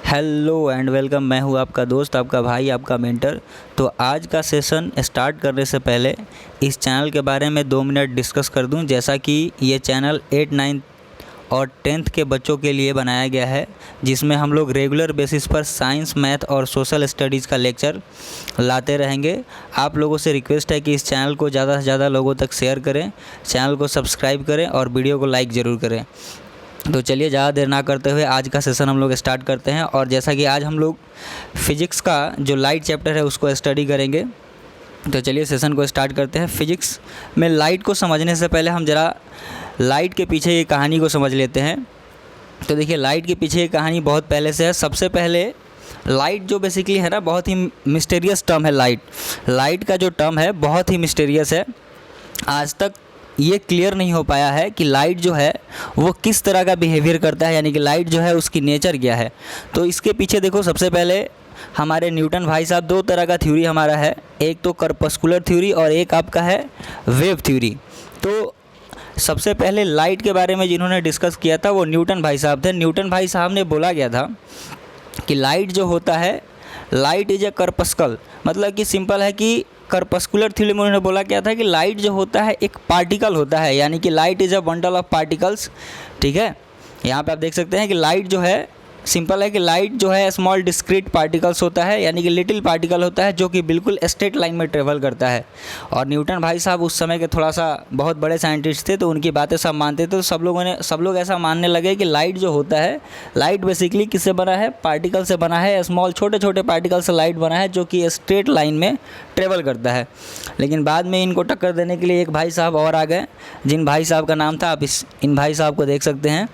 Hello and welcome. मैं हूं आपका दोस्त, आपका भाई, आपका मेंटर। तो आज का सेशन स्टार्ट करने से पहले इस चैनल के बारे में 2 मिनट डिस्कस कर दूं। जैसा कि ये चैनल 8, 9 और 10th के बच्चों के लिए बनाया गया है, जिसमें हम लोग रेगुलर बेसिस पर साइंस, मैथ और सोशल स्टडीज़ का लेक्चर लाते रहेंगे। आप लोगों से रिक्वेस्ट है कि इस चैनल को ज़्यादा से ज़्यादा लोगों तक शेयर करें, चैनल को सब्सक्राइब करें और वीडियो को लाइक ज़रूर करें। तो चलिए ज़्यादा देर ना करते हुए आज का सेशन हम लोग स्टार्ट करते हैं। और जैसा कि आज हम लोग फिज़िक्स का जो लाइट चैप्टर है उसको स्टडी करेंगे, तो चलिए सेशन को स्टार्ट करते हैं। फिज़िक्स में लाइट को समझने से पहले हम ज़रा लाइट के पीछे की कहानी को समझ लेते हैं। तो देखिए, लाइट के पीछे की कहानी बहुत पहले से है। सबसे पहले लाइट जो बेसिकली है ना, बहुत ही मिस्टीरियस टर्म है। लाइट का जो टर्म है बहुत ही मिस्टीरियस है। आज तक ये क्लियर नहीं हो पाया है कि लाइट जो है वो किस तरह का बिहेवियर करता है, यानी कि लाइट जो है उसकी नेचर क्या है। तो इसके पीछे देखो, सबसे पहले हमारे न्यूटन भाई साहब 2 तरह का थ्योरी हमारा है, एक तो करपस्कुलर थ्योरी और एक आपका है वेव थ्योरी। तो सबसे पहले लाइट के बारे में जिन्होंने डिस्कस किया था वो न्यूटन भाई साहब थे। न्यूटन भाई साहब ने बोला गया था कि लाइट जो होता है, लाइट इज ए करपस्कल, मतलब कि सिंपल है कि करपस्कुलर थ्योरी में उन्होंने बोला क्या था कि लाइट जो होता है एक पार्टिकल होता है, यानी कि light is a bundle of particles. ठीक है, यहाँ पे आप देख सकते हैं कि लाइट जो है, सिंपल है कि लाइट जो है स्मॉल डिस्क्रीट पार्टिकल्स होता है, यानी कि लिटिल पार्टिकल होता है जो कि बिल्कुल स्ट्रेट लाइन में ट्रेवल करता है। और न्यूटन भाई साहब उस समय के थोड़ा सा बहुत बड़े साइंटिस्ट थे, तो उनकी बातें सब मानते थे। तो सब लोग ऐसा मानने लगे कि लाइट जो होता है, लाइट बेसिकली किससे बना है, पार्टिकल से बना है, स्मॉल छोटे छोटे पार्टिकल से लाइट बना है जो कि स्ट्रेट लाइन में ट्रेवल करता है। लेकिन बाद में इनको टक्कर देने के लिए एक भाई साहब और आ गए, जिन भाई साहब का नाम था, आप इन भाई साहब को देख सकते हैं,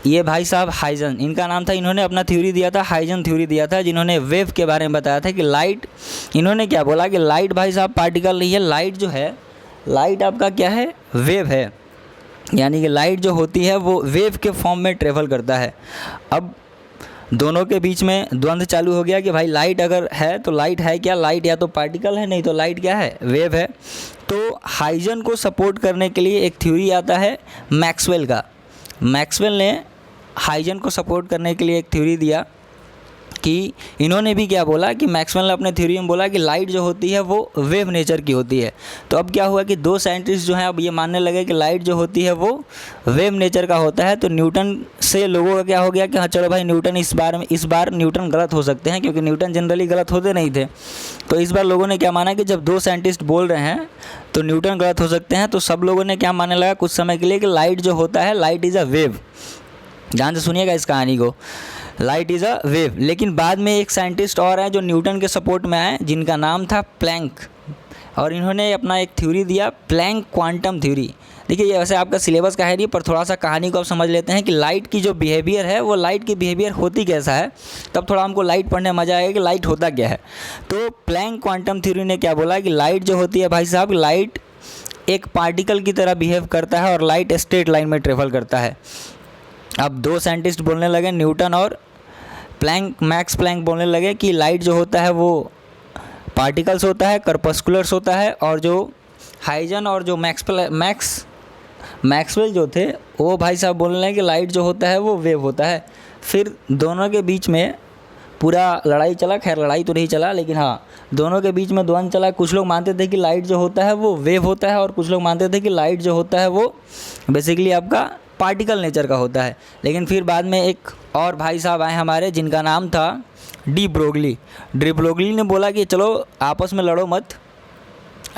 ये भाई साहब हाइजन इनका नाम था। इन्होंने अपना थ्योरी दिया था, हाइजन थ्योरी दिया था, जिन्होंने वेव के बारे में बताया था कि लाइट, इन्होंने क्या बोला कि लाइट भाई साहब पार्टिकल नहीं है, लाइट जो है, लाइट आपका क्या है, वेव है, यानी कि लाइट जो होती है वो वेव के फॉर्म में ट्रेवल करता है। अब दोनों के बीच में द्वंद्व चालू हो गया कि भाई लाइट अगर है तो लाइट है क्या, लाइट या तो पार्टिकल है, नहीं तो लाइट क्या है, वेव है। तो हाइजन को सपोर्ट करने के लिए एक थ्योरी आता है मैक्सवेल का। मैक्सवेल ने हाइजन को सपोर्ट करने के लिए एक थ्योरी दिया कि इन्होंने भी क्या बोला कि मैक्सवेल ने अपने थ्योरी में बोला कि लाइट जो होती है वो वेव नेचर की होती है। तो अब क्या हुआ कि 2 साइंटिस्ट जो हैं अब ये मानने लगे कि लाइट जो होती है वो वेव नेचर का होता है। तो न्यूटन से लोगों का क्या हो गया कि हाँ चलो भाई, न्यूटन इस बार न्यूटन गलत हो सकते हैं, क्योंकि न्यूटन जनरली गलत होते नहीं थे। तो इस बार लोगों ने क्या माना कि जब 2 साइंटिस्ट बोल रहे हैं तो न्यूटन गलत हो सकते हैं। तो सब लोगों ने क्या मानने लगा कुछ समय के लिए कि लाइट जो होता है, लाइट इज़ अ वेव। ध्यान से सुनिएगा इस कहानी को, लाइट इज़ अ वेव। लेकिन बाद में एक साइंटिस्ट और हैं जो न्यूटन के सपोर्ट में आए, जिनका नाम था प्लैंक, और इन्होंने अपना एक थ्योरी दिया, प्लैंक क्वांटम थ्योरी। देखिए, ये वैसे आपका सिलेबस का है नहीं, पर थोड़ा सा कहानी को आप समझ लेते हैं कि लाइट की जो बिहेवियर है वो लाइट की बिहेवियर होती कैसा है, तब थोड़ा हमको लाइट पढ़ने में मज़ा आएगा कि लाइट होता क्या है। तो प्लैंक क्वांटम थ्योरी ने क्या बोला कि लाइट जो होती है भाई साहब, लाइट एक पार्टिकल की तरह बिहेव करता है और लाइट स्ट्रेट लाइन में ट्रेवल करता है। अब 2 साइंटिस्ट बोलने लगे, न्यूटन और प्लैंक, मैक्स प्लैंक बोलने लगे कि लाइट जो होता है वो पार्टिकल्स होता है, करपस्कुलर्स होता है। और जो हाइजन और जो मैक्सवेल जो थे वो भाई साहब बोलने लगे कि लाइट जो होता है वो वेव होता है। फिर दोनों के बीच में पूरा लड़ाई चला, खैर लड़ाई तो नहीं चला, लेकिन हाँ दोनों के बीच में द्वंद्व चला। कुछ लोग मानते थे कि लाइट जो होता है वो वेव होता है और कुछ लोग मानते थे कि लाइट जो होता है वो बेसिकली आपका पार्टिकल नेचर का होता है। लेकिन फिर बाद में एक और भाई साहब आए हमारे, जिनका नाम था डी ब्रोगली ने बोला कि चलो आपस में लड़ो मत,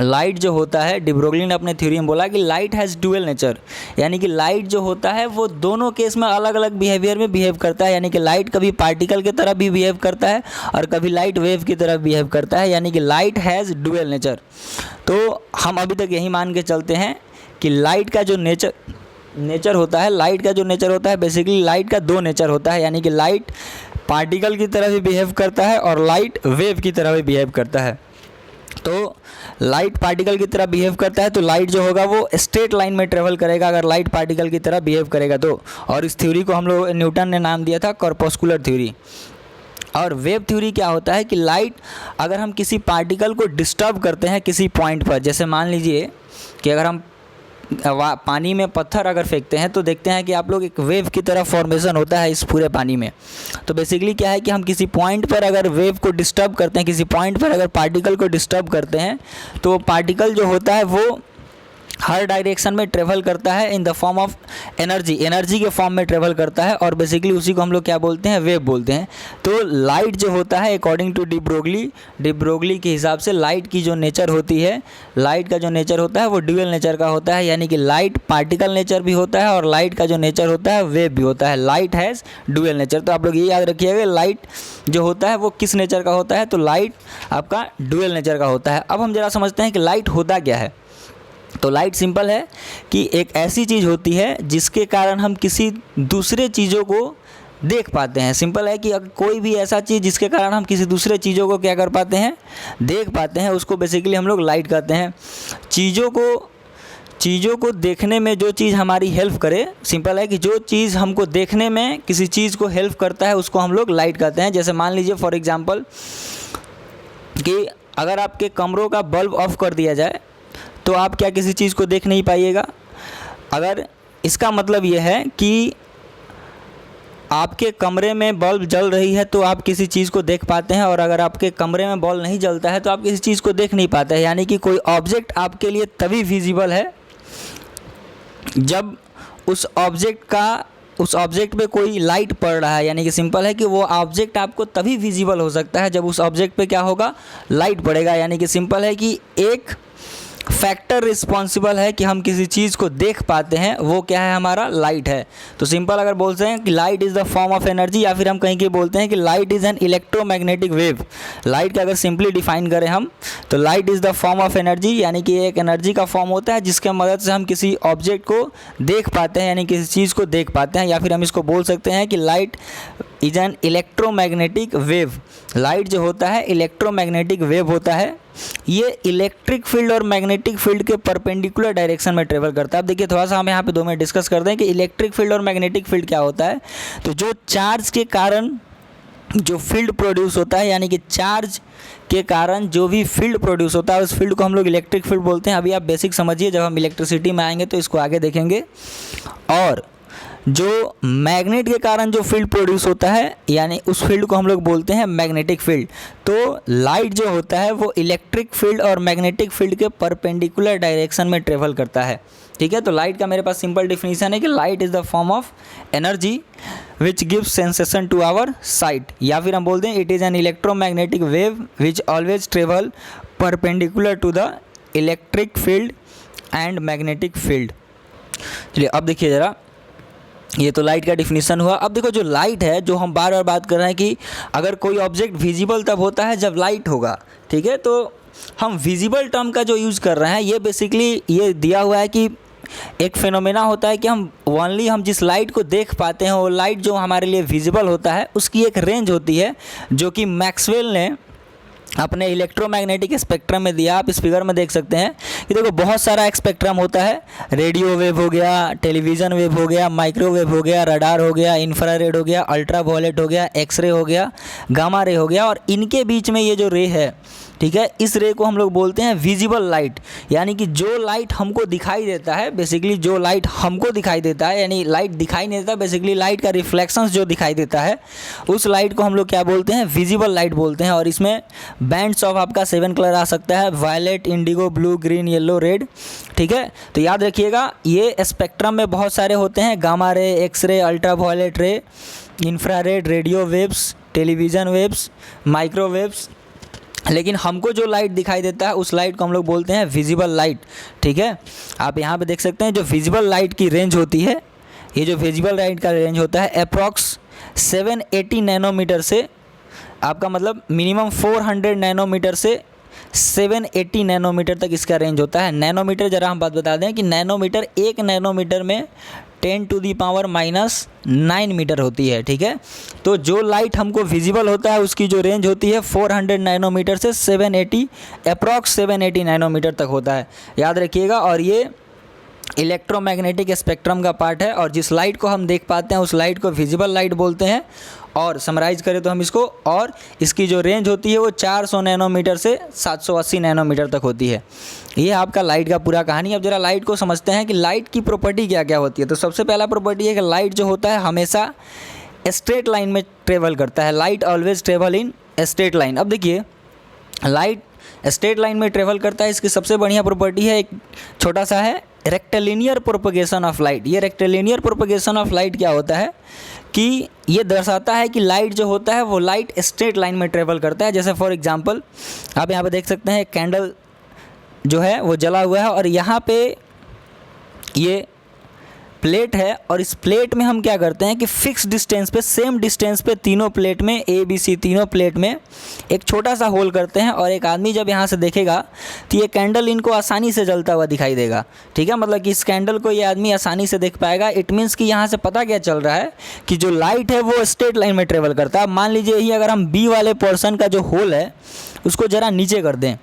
लाइट जो होता है, डी ब्रोगली ने अपने थ्योरी में बोला कि लाइट हैज़ ड्यूअल नेचर, यानी कि लाइट जो होता है वो दोनों केस में अलग अलग बिहेवियर में बिहेव करता है। यानी कि लाइट कभी पार्टिकल की तरह भी बिहेव करता है और कभी लाइट वेव की तरह बिहेव करता है, यानी कि लाइट हैज़ ड्यूअल नेचर। तो हम अभी तक यही मान के चलते हैं कि लाइट का जो नेचर होता है, लाइट का जो नेचर होता है, बेसिकली लाइट का 2 नेचर होता है, यानी कि लाइट पार्टिकल की तरह भी बिहेव करता है और लाइट वेव की तरह भी बिहेव करता है। तो लाइट पार्टिकल की तरह बिहेव करता है तो लाइट जो होगा वो स्ट्रेट लाइन में ट्रेवल करेगा अगर लाइट पार्टिकल की तरह बिहेव करेगा तो। और इस थ्योरी को हम लोग, न्यूटन ने नाम दिया था करपस्कुलर थ्योरी। और वेव थ्योरी क्या होता है कि लाइट, अगर हम किसी पार्टिकल को डिस्टर्ब करते हैं किसी पॉइंट पर, जैसे मान लीजिए कि अगर हम पानी में पत्थर अगर फेंकते हैं तो देखते हैं कि आप लोग एक वेव की तरह फॉर्मेशन होता है इस पूरे पानी में। तो बेसिकली क्या है कि हम किसी पॉइंट पर अगर वेव को डिस्टर्ब करते हैं, किसी पॉइंट पर अगर पार्टिकल को डिस्टर्ब करते हैं, तो पार्टिकल जो होता है वो हर डायरेक्शन में ट्रेवल करता है in the form of energy के फॉर्म में ट्रेवल करता है, और बेसिकली उसी को हम लोग क्या बोलते हैं, वेव बोलते हैं। तो लाइट जो होता है अकॉर्डिंग टू डी ब्रोगली के हिसाब से लाइट की जो नेचर होती है, लाइट का जो नेचर होता है वो ड्यूअल नेचर का होता है, यानी कि लाइट पार्टिकल नेचर भी होता है और लाइट का जो नेचर होता है वेव भी होता है। Light has dual nature. तो आप लोग ये याद रखिएगा लाइट जो होता है वो किस नेचर का होता है, तो लाइट आपका ड्यूअल नेचर का होता है। अब हम जरा समझते हैं कि लाइट होता क्या है। तो लाइट सिंपल है कि एक ऐसी चीज़ होती है जिसके कारण हम किसी दूसरे चीज़ों को देख पाते हैं। सिंपल है कि अगर कोई भी ऐसा चीज़ जिसके कारण हम किसी दूसरे चीज़ों को क्या कर पाते हैं, देख पाते हैं, उसको बेसिकली हम लोग लाइट कहते हैं। चीज़ों को देखने में जो चीज़ हमारी हेल्प करे, सिंपल है कि जो चीज़ हमको देखने में किसी चीज़ को हेल्प करता है उसको हम लोग लाइट कहते हैं। जैसे मान लीजिए फॉर एग्ज़ाम्पल कि अगर आपके कमरों का बल्ब ऑफ कर दिया जाए तो आप क्या किसी चीज़ को देख नहीं पाइएगा। अगर इसका मतलब यह है कि आपके कमरे में बल्ब जल रही है तो आप किसी चीज़ को देख पाते हैं, और अगर आपके कमरे में बल्ब नहीं जलता है तो आप किसी चीज़ को देख नहीं पाते हैं। यानी कि कोई ऑब्जेक्ट आपके लिए तभी विजिबल है जब उस ऑब्जेक्ट पे कोई लाइट पड़ रहा है। यानी कि सिंपल है कि वो ऑब्जेक्ट आपको तभी विजिबल हो सकता है जब उस ऑब्जेक्ट पे क्या होगा, लाइट पड़ेगा। यानी कि सिंपल है कि एक फैक्टर रिस्पॉन्सिबल है कि हम किसी चीज़ को देख पाते हैं, वो क्या है, हमारा लाइट है। तो सिंपल अगर बोलते हैं कि light is the form of energy, या फिर हम कहीं के बोलते हैं कि light is an electromagnetic wave. Light का अगर सिंपली डिफाइन करें हम तो light is the form of energy, यानी कि एक एनर्जी का फॉर्म होता है जिसके मदद से हम किसी ऑब्जेक्ट को देख पाते हैं, यानी किसी चीज़ को देख पाते हैं। या फिर हम इसको बोल सकते हैं कि light is an electromagnetic wave. Light जो होता है इलेक्ट्रोमैग्नेटिक वेव होता है। ये इलेक्ट्रिक फील्ड और मैग्नेटिक फील्ड के परपेंडिकुलर डायरेक्शन में ट्रेवल करता है। अब देखिए थोड़ा सा हम यहाँ पे 2 मिनट डिस्कस करते हैं कि इलेक्ट्रिक फील्ड और मैग्नेटिक फील्ड क्या होता है। तो जो चार्ज के कारण जो फील्ड प्रोड्यूस होता है, यानी कि चार्ज के कारण जो भी फील्ड प्रोड्यूस होता है उस फील्ड को हम लोग इलेक्ट्रिक फील्ड बोलते हैं। अभी आप बेसिक समझिए, जब हम इलेक्ट्रिसिटी में आएंगे तो इसको आगे देखेंगे। और जो मैग्नेट के कारण जो फील्ड प्रोड्यूस होता है, यानी उस फील्ड को हम लोग बोलते हैं मैग्नेटिक फील्ड। तो लाइट जो होता है वो इलेक्ट्रिक फील्ड और मैग्नेटिक फील्ड के परपेंडिकुलर डायरेक्शन में ट्रेवल करता है। ठीक है, तो लाइट का मेरे पास सिंपल डिफिनीशन है कि light is the form of energy which gives sensation to our sight, या फिर हम बोलते हैं it is an electromagnetic wave which always travel perpendicular to the electric field and magnetic field. चलिए अब देखिए ज़रा, ये तो लाइट का डिफिनीशन हुआ। अब देखो जो लाइट है, जो हम बार बार बात कर रहे हैं कि अगर कोई ऑब्जेक्ट विजिबल तब होता है जब लाइट होगा। ठीक है, तो हम विजिबल टर्म का जो यूज़ कर रहे हैं ये बेसिकली ये दिया हुआ है कि एक फिनोमेना होता है कि हम जिस लाइट को देख पाते हैं वो लाइट जो हमारे लिए विजिबल होता है उसकी एक रेंज होती है, जो कि मैक्सवेल ने अपने इलेक्ट्रोमैग्नेटिक स्पेक्ट्रम में दिया। आप इस फिगर में देख सकते हैं कि देखो बहुत सारा स्पेक्ट्रम होता है। रेडियो वेव हो गया, टेलीविज़न वेव हो गया, माइक्रोवेव हो गया, रडार हो गया, इंफ्रारेड हो गया, अल्ट्रावायलेट हो गया, एक्सरे हो गया, गामा रे हो गया, और इनके बीच में ये जो रे है, ठीक है, इस रे को हम लोग बोलते हैं विजिबल लाइट। यानी कि जो लाइट हमको दिखाई देता है, बेसिकली जो लाइट हमको दिखाई देता है, यानी लाइट दिखाई नहीं देता, बेसिकली लाइट का रिफ्लेक्शंस जो दिखाई देता है उस लाइट को हम लोग क्या बोलते हैं, विजिबल लाइट बोलते हैं। और इसमें बैंड्स ऑफ आपका 7 कलर आ सकता है, violet, indigo, blue, green, yellow, red. ठीक है, तो याद रखिएगा ये स्पेक्ट्रम में बहुत सारे होते हैं, गामा रे, एक्सरे, अल्ट्रावायलेट रे, infrared, radio waves, television waves, microwaves. लेकिन हमको जो लाइट दिखाई देता है उस लाइट को हम लोग बोलते हैं विजिबल लाइट। ठीक है, आप यहाँ पे देख सकते हैं जो विजिबल लाइट की रेंज होती है, ये जो विजिबल लाइट का रेंज होता है अप्रॉक्स 780 नैनोमीटर से, आपका मतलब मिनिमम 400 नैनोमीटर से 780 नैनोमीटर तक इसका रेंज होता है। नैनोमीटर ज़रा हम बात बता दें कि नैनोमीटर, 1 नैनोमीटर में 10⁻⁹ मीटर होती है। ठीक है, तो जो लाइट हमको विजिबल होता है उसकी जो रेंज होती है 400 नैनोमीटर से 780 नैनोमीटर तक होता है, याद रखिएगा। और ये इलेक्ट्रोमैग्नेटिक स्पेक्ट्रम का पार्ट है, और जिस लाइट को हम देख पाते हैं उस लाइट को विजिबल लाइट बोलते हैं। और समराइज़ करें तो हम इसको, और इसकी जो रेंज होती है वो 400 नैनोमीटर से 780 नैनोमीटर तक होती है। ये आपका लाइट का पूरा कहानी। अब जरा लाइट को समझते हैं कि लाइट की प्रॉपर्टी क्या क्या होती है। तो सबसे पहला प्रॉपर्टी है कि लाइट जो होता है हमेशा स्ट्रेट लाइन में ट्रेवल करता है। Light always travel in straight line. अब देखिए, लाइट स्ट्रेट लाइन में ट्रेवल करता है, इसकी सबसे बढ़िया प्रॉपर्टी है, एक छोटा सा है, रेक्टिलिनियर प्रोपगेशन ऑफ लाइट। ये रेक्टिलिनियर प्रोपगेशन ऑफ लाइट क्या होता है कि ये दर्शाता है कि लाइट जो होता है वो लाइट स्ट्रेट लाइन में ट्रेवल करता है। जैसे फॉर एग्जांपल आप यहाँ पे देख सकते हैं, कैंडल जो है वो जला हुआ है, और यहाँ पे ये प्लेट है, और इस प्लेट में हम क्या करते हैं कि फिक्स डिस्टेंस पे, सेम डिस्टेंस पे तीनों प्लेट में, ए बी सी तीनों प्लेट में एक छोटा सा होल करते हैं। और एक आदमी जब यहाँ से देखेगा तो ये कैंडल इनको आसानी से जलता हुआ दिखाई देगा। ठीक है, मतलब कि इस कैंडल को ये आदमी आसानी से देख पाएगा। इट मीन्स कि यहाँ से पता क्या चल रहा है कि जो लाइट है वो स्ट्रेट लाइन में ट्रेवल करता है। अब मान लीजिए यही अगर हम बी वाले पोर्शन का जो होल है उसको ज़रा नीचे कर दें,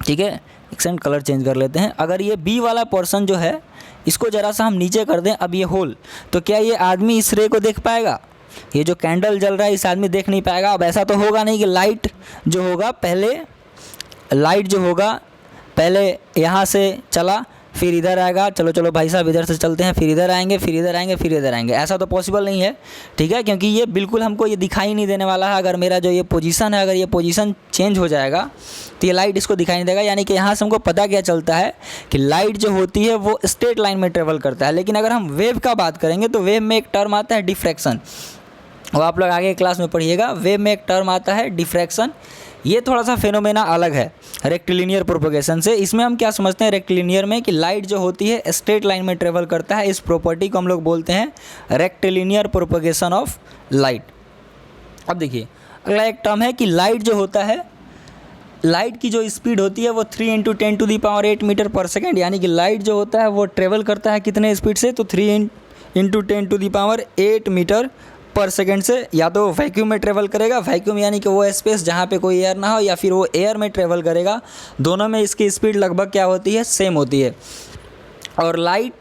ठीक है, एक सेकंड कलर चेंज कर लेते हैं। अगर ये बी वाला पोर्शन जो है इसको ज़रा सा हम नीचे कर दें, अब ये होल, तो क्या ये आदमी इस रे को देख पाएगा? ये जो कैंडल जल रहा है इस आदमी देख नहीं पाएगा। अब ऐसा तो होगा नहीं कि लाइट जो होगा पहले यहाँ से चला फिर इधर आएगा, चलो भाई साहब इधर से चलते हैं, फिर इधर आएंगे, फिर इधर आएंगे, फिर इधर आएंगे। ऐसा तो पॉसिबल नहीं है, ठीक है, क्योंकि ये बिल्कुल हमको ये दिखाई नहीं देने वाला है। अगर मेरा जो ये पोजीशन है, अगर ये पोजीशन चेंज हो जाएगा तो ये लाइट इसको दिखाई नहीं देगा। यानी कि यहाँ से हमको पता क्या चलता है कि लाइट जो होती है वो स्ट्रेट लाइन में ट्रेवल करता है। लेकिन अगर हम वेव का बात करेंगे तो वेव में एक टर्म आता है डिफ्रैक्शन, वो आप लोग आगे क्लास में पढ़िएगा। वेव में एक टर्म आता है डिफ्रैक्शन। ये थोड़ा सा फेनोमेना अलग है रेक्टिलिनियर प्रोपगेशन से। इसमें हम क्या समझते हैं रेक्टिलिनियर में कि लाइट जो होती है स्ट्रेट लाइन में ट्रेवल करता है। इस प्रॉपर्टी को हम लोग बोलते हैं रेक्टिलिनियर प्रोपगेशन ऑफ लाइट। अब देखिए, अगला एक टर्म है कि लाइट जो होता है, लाइट की जो स्पीड होती है वो 3 × 10⁸ मीटर पर सेकेंड। यानी कि लाइट जो होता है वो ट्रेवल करता है कितने स्पीड से, तो 3 × 10⁸ मीटर पर सेकेंड से। या तो वैक्यूम में ट्रेवल करेगा, वैक्यूम यानी कि वो स्पेस जहाँ पे कोई एयर ना हो, या फिर वो एयर में ट्रेवल करेगा। दोनों में इसकी स्पीड लगभग क्या होती है, सेम होती है। और लाइट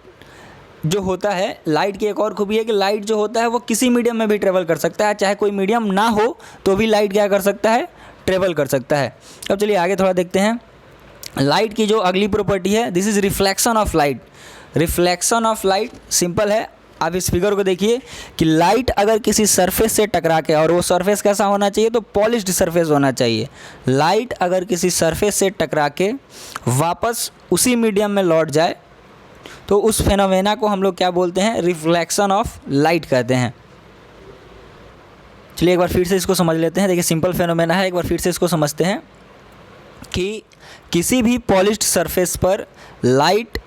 जो होता है, लाइट की एक और खूबी है कि लाइट जो होता है वो किसी मीडियम में भी ट्रेवल कर सकता है। चाहे कोई मीडियम ना हो तो भी लाइट क्या कर सकता है, ट्रेवल कर सकता है। अब चलिए आगे थोड़ा देखते हैं। लाइट की जो अगली प्रॉपर्टी है, this is reflection of light. Reflection of light simple है। आप इस फिगर को देखिए कि लाइट अगर किसी सरफेस से टकरा के, और वो सरफेस कैसा होना चाहिए, तो पॉलिश्ड सरफेस होना चाहिए। लाइट अगर किसी सरफेस से टकरा के वापस उसी मीडियम में लौट जाए तो उस फेनोमेना को हम लोग क्या बोलते हैं, रिफ्लेक्शन ऑफ लाइट कहते हैं। चलिए एक बार फिर से इसको समझ लेते हैं। देखिए सिंपल फेनोमेना है, एक बार फिर से इसको समझते हैं कि किसी भी पॉलिश्ड सरफेस पर लाइट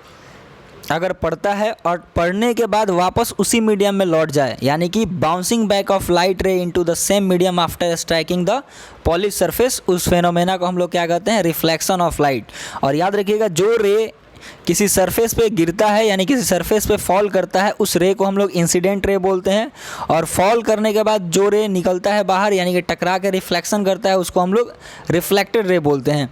अगर पड़ता है और पड़ने के बाद वापस उसी मीडियम में लौट जाए, यानी कि बाउंसिंग बैक ऑफ लाइट रे into the same medium after striking the polish surface, उस फेनोमेना को हम लोग क्या कहते हैं, रिफ्लेक्शन ऑफ लाइट। और याद रखिएगा, जो रे किसी सरफेस पे गिरता है यानी किसी सरफेस पे फॉल करता है, उस रे को हम लोग इंसिडेंट रे बोलते हैं। और फॉल करने के बाद जो रे निकलता है बाहर, यानी कि टकरा के रिफ्लेक्शन करता है, उसको हम लोग रिफ्लेक्टेड रे बोलते हैं।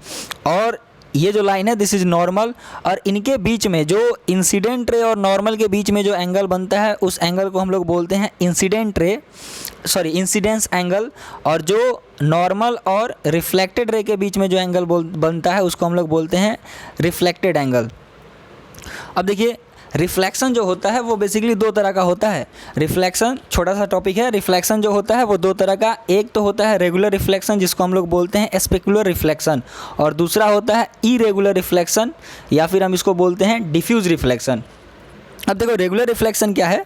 और ये जो लाइन है दिस इज़ नॉर्मल, और इनके बीच में जो इंसिडेंट रे और नॉर्मल के बीच में जो एंगल बनता है उस एंगल को हम लोग बोलते हैं इंसिडेंस एंगल। और जो नॉर्मल और रिफ्लेक्टेड रे के बीच में जो एंगल बनता है उसको हम लोग बोलते हैं रिफ्लेक्टेड एंगल। अब देखिए, रिफ्लेक्शन जो होता है वो बेसिकली दो तरह का होता है। रिफ्लेक्शन छोटा सा टॉपिक है। रिफ्लेक्शन जो होता है वो दो तरह का, एक तो होता है रेगुलर रिफ्लेक्शन जिसको हम लोग बोलते हैं स्पेकुलर रिफ्लेक्शन, और दूसरा होता है इरेगुलर रिफ्लेक्शन या फिर हम इसको बोलते हैं डिफ्यूज रिफ्लेक्शन। अब देखो, रेगुलर रिफ्लेक्शन क्या है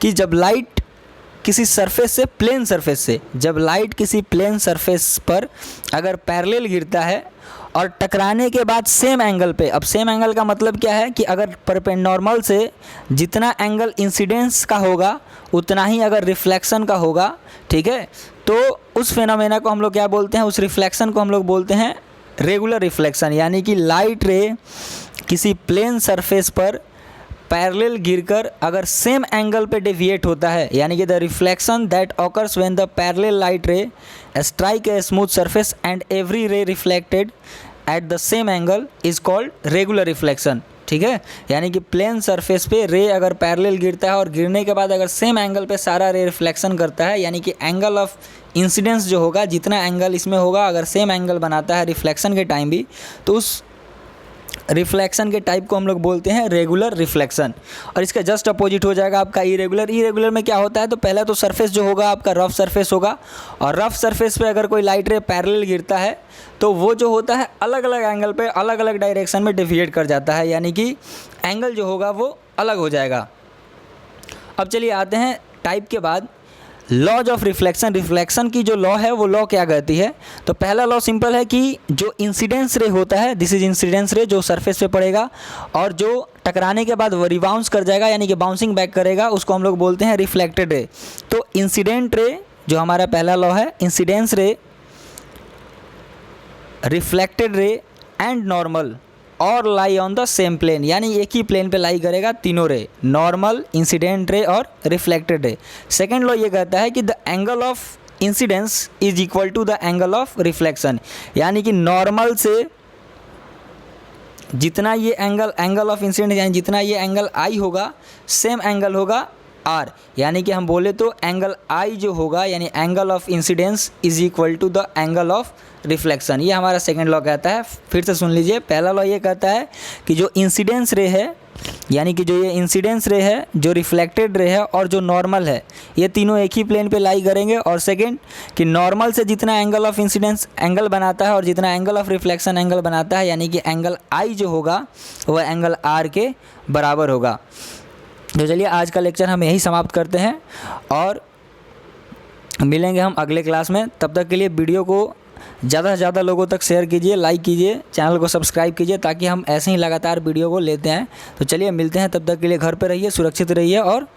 कि जब लाइट किसी सरफेस से, प्लेन सरफेस से, जब लाइट किसी प्लेन सरफेस पर अगर पैरेलल गिरता है और टकराने के बाद सेम एंगल पे, अब सेम एंगल का मतलब क्या है कि अगर परपेंडिकुलर से जितना एंगल इंसिडेंस का होगा उतना ही अगर रिफ्लेक्शन का होगा, ठीक है, तो उस फेनोमेना को हम लोग क्या बोलते हैं, उस रिफ्लेक्शन को हम लोग बोलते हैं रेगुलर रिफ्लेक्शन। यानी कि लाइट रे किसी प्लेन सरफेस पर पैरेलल गिरकर अगर सेम एंगल पे डेविएट होता है, यानी कि the reflection that occurs when the parallel light रे strike a smooth surface and every रे reflected at the same angle is called regular reflection. ठीक है, यानी कि प्लेन सरफेस पे रे अगर पैरेलल गिरता है और गिरने के बाद अगर सेम एंगल पे सारा रे रिफ्लेक्शन करता है, यानी कि एंगल ऑफ इंसिडेंस जो होगा, जितना एंगल इसमें होगा अगर सेम एंगल बनाता है रिफ्लेक्शन के टाइम भी, तो उस रिफ्लेक्शन के टाइप को हम लोग बोलते हैं रेगुलर रिफ्लेक्शन। और इसका जस्ट अपोजिट हो जाएगा आपका इरेगुलर। इरेगुलर में क्या होता है, तो पहला तो सरफेस जो होगा आपका रफ सरफेस होगा, और रफ सरफेस पे अगर कोई लाइट रे पैरेलल गिरता है तो वो जो होता है अलग अलग एंगल पे अलग अलग डायरेक्शन में डेविएट कर जाता है, यानी कि एंगल जो होगा वो अलग हो जाएगा। अब चलिए आते हैं टाइप के बाद लॉज ऑफ रिफ्लेक्शन। रिफ्लेक्शन की जो लॉ है वो लॉ क्या कहती है, तो पहला लॉ सिंपल है कि जो इंसिडेंस रे होता है, दिस इज इंसिडेंस रे, जो सरफेस पे पड़ेगा और जो टकराने के बाद वो रिबाउंस कर जाएगा यानी कि बाउंसिंग बैक करेगा, उसको हम लोग बोलते हैं रिफ्लेक्टेड रे। तो इंसिडेंट रे जो हमारा पहला लॉ है, इंसिडेंस रे, रिफ्लेक्टेड रे एंड नॉर्मल और lie on the same plane, यानी एक ही प्लेन पे लाई करेगा तीनों रे, नॉर्मल, इंसिडेंट रे और रिफ्लेक्टेड रे। सेकेंड लॉ ये कहता है कि the angle of incidence is equal to the angle of reflection, यानी कि नॉर्मल से जितना ये एंगल ऑफ इंसिडेंस यानी जितना ये एंगल आई होगा सेम एंगल होगा आर, यानी कि हम बोले तो एंगल आई जो होगा यानी angle of incidence is equal to the angle of reflection. ये हमारा सेकंड लॉ कहता है। फिर से सुन लीजिए, पहला लॉ ये कहता है कि जो इंसिडेंस रे है, यानी कि जो ये इंसिडेंस रे है, जो रिफ्लेक्टेड रे है और जो नॉर्मल है, ये तीनों एक ही प्लेन पे लाई करेंगे। और सेकंड कि नॉर्मल से जितना एंगल ऑफ इंसिडेंस एंगल बनाता है और जितना एंगल ऑफ रिफ्लेक्शन एंगल बनाता है, यानी कि एंगल आई जो होगा वह एंगल आर के बराबर होगा। तो चलिए आज का लेक्चर हम यही समाप्त करते हैं और मिलेंगे हम अगले क्लास में। तब तक के लिए वीडियो को ज़्यादा से ज़्यादा लोगों तक शेयर कीजिए, लाइक कीजिए, चैनल को सब्सक्राइब कीजिए, ताकि हम ऐसे ही लगातार वीडियो को लेते हैं। तो चलिए मिलते हैं, तब तक के लिए घर पे रहिए, सुरक्षित रहिए और